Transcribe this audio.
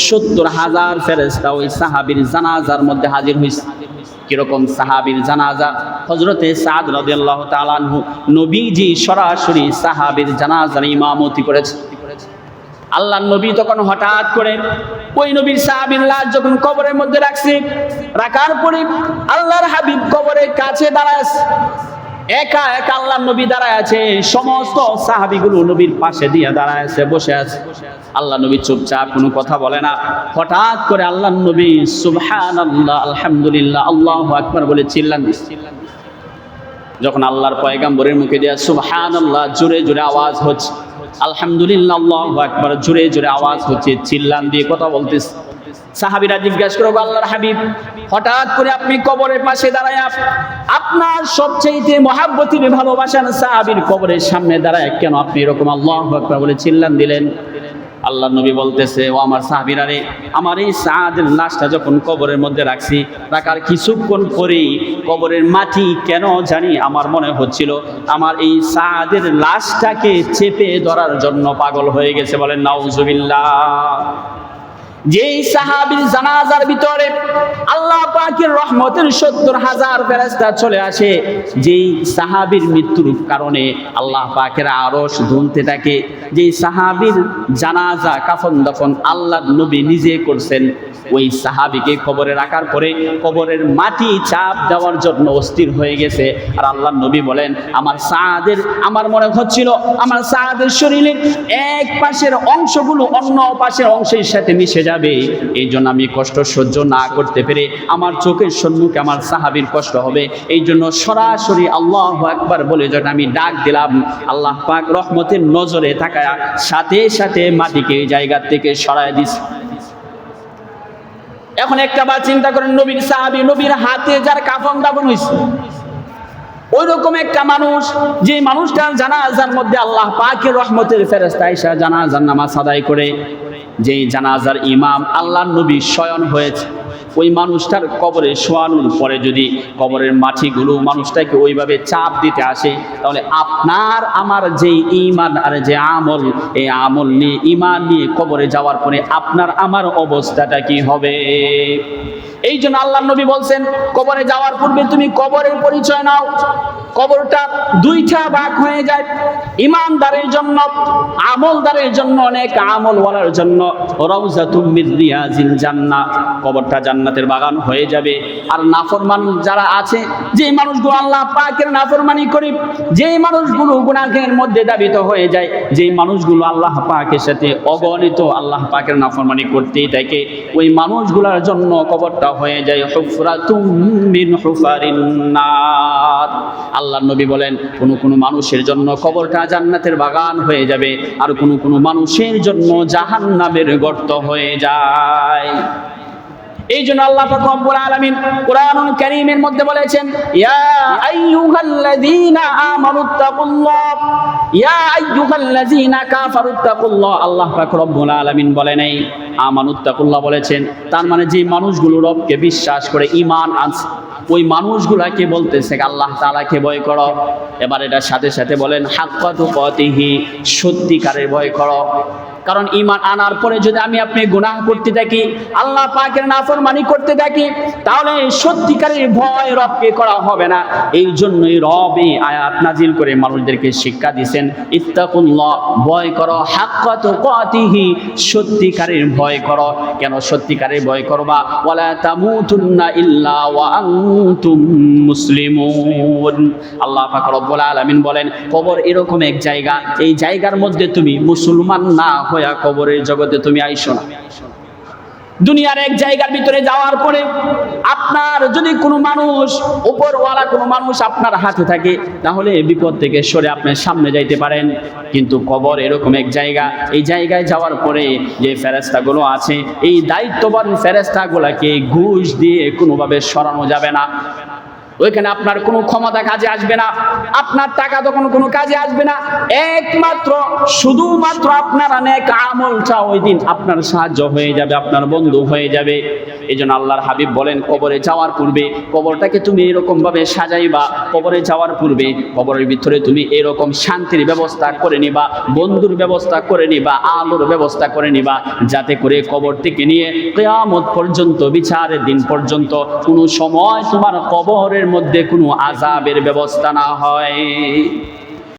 70,000 ফেরেশতা ওই সাহাবীর জানাজার মধ্যে হাজির হয়েছে। কিরকম সাহাবীর জানাজা? হযরতে সাদ রাদিয়াল্লাহু তাআলা আনহু নবীজি সরাসরি সাহাবীর জানাজার ইমামতি করেছে। আল্লাহর নবী তখন হঠাৎ করে ওই নবীর সাহাবীর লাশ যখন কবরের মধ্যে রাখার পরে আল্লাহর হাবিব কবরের কাছে দাঁড়ায় একা একা আল্লাহর নবী দাঁড়ায় আছে, সমস্ত সাহাবীগুলো নবীর পাশে দিয়ে দাঁড়ায় আছে, বসে আছে। আল্লাহ নবী চুপচাপ, কোনো কথা বলে না। হঠাৎ করে আল্লাহর নবী সুবহানাল্লাহ, আলহামদুলিল্লাহ, আল্লাহু আকবার বলে চিল্লান দিচ্ছে। যখন আল্লাহর পয়গম্বরের মুখে দিয়ে সুবহানাল্লাহ জোরে জোরে আওয়াজ হচ্ছে, আলহামদুলিল্লাহ, আল্লাহু আকবার জোরে জোরে আওয়াজ হচ্ছে, চিল্লান দিয়ে কথা বলতেছে। সাহাবীরা জিজ্ঞাসা করবে, আল্লাহর হাবিব হঠাৎ করে আপনি কবরের পাশে দাঁড়ায় আপনার সবচেয়ে মহাব্বতের ভালোবাসার সাহাবীর কবরের সামনে দাঁড়ায় কেন আপনি এরকম আল্লাহু আকবার বলে চিল্লান দিলেন? আল্লাহর নবী বলতেছে, ও আমার সাহাবীরা রে, আমার এই সাদের লাশটা যখন কবরের মধ্যে রাখার কিছুক্ষণ পরেই কবরের মাটি কেন জানি আমার মনে হচ্ছিল আমার এই সাদের লাশটাকে চেপে ধরার জন্য পাগল হয়ে গেছে। বলেন নাউজুবিল্লাহ। যেই সাহাবীর জানাজার ভিতরে আল্লাহ পাকের রহমতের 70,000 ফেরেশতা চলে আসে, যেই সাহাবীর মৃত্যুর কারণে আল্লাহ পাকের আরশ দুলতে থাকে, যেই সাহাবীর জানাজা কাফন দাফন আল্লাহর নবী নিজে করছেন, ওই সাহাবীকে কবরে রাখার পরে কবরের মাটি চাপ দেওয়ার জন্য অস্থির হয়ে গেছে। আর আল্লাহর নবী বলেন, আমার মনে হচ্ছিল আমার সাদের শরীরের এক পাশের অংশগুলো অন্য পাশের অংশের সাথে মিশে যাবে, এই জন্য আমি কষ্ট সহ্য না করতে পেরে আমার চোখের সম্মুখে আমার সাহাবীর কষ্ট হবে, এই জন্য সরাসরি আল্লাহু আকবার বলে যখন আমি ডাক দিলাম, আল্লাহ পাক রহমতের নজরে তাকায়া সাথে সাথে মাটিকে এই জায়গা থেকে সরায় দিছে। এখন একটা বার চিন্তা করেন, নবীর সাহাবী, নবীর হাতে যার কাফন দাফন হয়েছে, ওই রকম একটা মানুষ, যে মানুষটার জানাজার মধ্যে আল্লাহ পাকের রহমতের ফেরেশতা আয়েশা জানাজার নামাজ আদায় করে, যেই জানাজার ইমাম আল্লাহর নবী স্বয়ং হয়েছে, ওই মানুষটার কবরে শোয়ানোর পরে যদি কবরের মাটিগুলো মানুষটাকে ওইভাবে চাপ দিতে আসে, তাহলে আপনার আমার যেই ঈমান আর যে আমল, এই আমল নিয়ে ঈমান নিয়ে কবরে যাওয়ার পরে আপনার আমার অবস্থাটা কি হবে? এই জন্য আল্লাহর নবী বলছেন, কবরে যাওয়ার পূর্বে তুমি কবরের পরিচয় নাও। কবরটা দুইটা ভাগ হয়ে যায়, ঈমানদারের জন্য, আমলদারের জন্য, অনেক আমলওয়ালার জন্য রাউযাতুম মির রিয়াজিল জান্নাহ, কবরটা জান্নাতের বাগান হয়ে যাবে। আর নাফরমান যারা আছে, যে মানুষগুলো আল্লাহ পাকের নাফরমানি করে, যে মানুষগুলো গুনাহের মধ্যে দাবিত হয়ে যায়, যে মানুষগুলো আল্লাহ পাকের সাথে অগণিত আল্লাহ পাকের নাফরমানি করতেই থাকে, ওই মানুষগুলোর জন্য কবরটা হয়ে যায় হুফরাতুম মিন হুফারিন নার। আল্লাহর নবী বলেন, কোন মানুষের জন্য কবরটা জান্নাতের বাগান হয়ে যাবে, আর কোন মানুষের জন্য জাহান্নামের গর্ত হয়ে যায়। এই জন্য আল্লাহ পাক রব্বুল আলামিন কুরআনুল কারীমের মধ্যে বলেছেন, ইয়া আইয়ুহাল্লাযীনা আমানুত্তাকুল্লাহ, ইয়া আইয়ুহাল্লাযীনা কাফারুত্তাকুল্লাহ। আল্লাহ পাক রব্বুল আলামিন বলেন, এই আমানুত্তাকুল্লাহ বলেছেন, তার মানে যে মানুষগুলো রবকে বিশ্বাস করে ঈমান আনছে, ওই মানুষগুলাকে বলতেছে আল্লাহ তাআলাকে ভয় করো। এবার এটার সাথে সাথে বলেন হাক্কা তুকাতিহি, সত্যিকারের ভয় করো। কারণ ঈমান আনার পরে যদি আমি আপনি গুনাহ করতে থাকি, আল্লাহ পাকের নাফরমানি করতে থাকি, তাহলে সত্যিকারের ভয় রবকে করা হবে না। এই জন্যই রব এই আয়াত নাজিল করে মানুষদেরকে শিক্ষা দিয়েছেন, ইত্তাকুল্লাহ, ভয় করো, হাক্কা তুকাতিহি, সত্যিকারের ভয় করো। কেন সত্যিকারের ভয় করবা? ওয়ালা তামুতুন্না ইল্লা ওয়া আনতুম মুসলিমুন। আল্লাহ পাক রব্বুল আলামিন বলেন, কবর এরকম এক জায়গা, এই জায়গার মধ্যে তুমি মুসলমান না হইয়া কবরের জগতে তুমি আইসো না। দুনিয়ার এক জায়গার ভিতরে যাওয়ার পরে আপনার যদি কোনো মানুষ, উপরওয়ালা কোনো মানুষ আপনার হাতে থাকে, তাহলে বিপদ থেকে সরে আপনি সামনে যাইতে পারেন। কিন্তু কবর এরকম এক জায়গা, এই জায়গায় যাওয়ার পরে যে ফেরেশতাগুলো আছে, এই দায়িত্ববান ফেরেশতাগুলোকে ঘুষ দিয়ে কোনোভাবে সরানো যাবে না। ওইখানে আপনার কোনো ক্ষমতা কাজে আসবে না, আপনার টাকা তখন কোনো কাজে আসবে না, একমাত্র শুধুমাত্র আপনার নেক আমলটা ওই দিন আপনার সাহায্য হয়ে যাবে, আপনার বন্ধু হয়ে যাবে। এই জন্য আল্লাহর হাবিব বলেন, কবরে যাওয়ার পূর্বে কবরটাকে তুমি এরকম ভাবে সাজাইবা, কবরে যাওয়ার পূর্বে কবরের ভিতরে তুমি এরকম শান্তির ব্যবস্থা করে নিবা, বন্ধুর ব্যবস্থা করে নিবা, আলোর ব্যবস্থা করে নিবা, যাতে করে কবর থেকে নিয়ে কিয়ামত পর্যন্ত, বিচারের দিন পর্যন্ত কোনো সময় তোমার কবরের মধ্যে কোনো আযাবের ব্যবস্থা না হয়।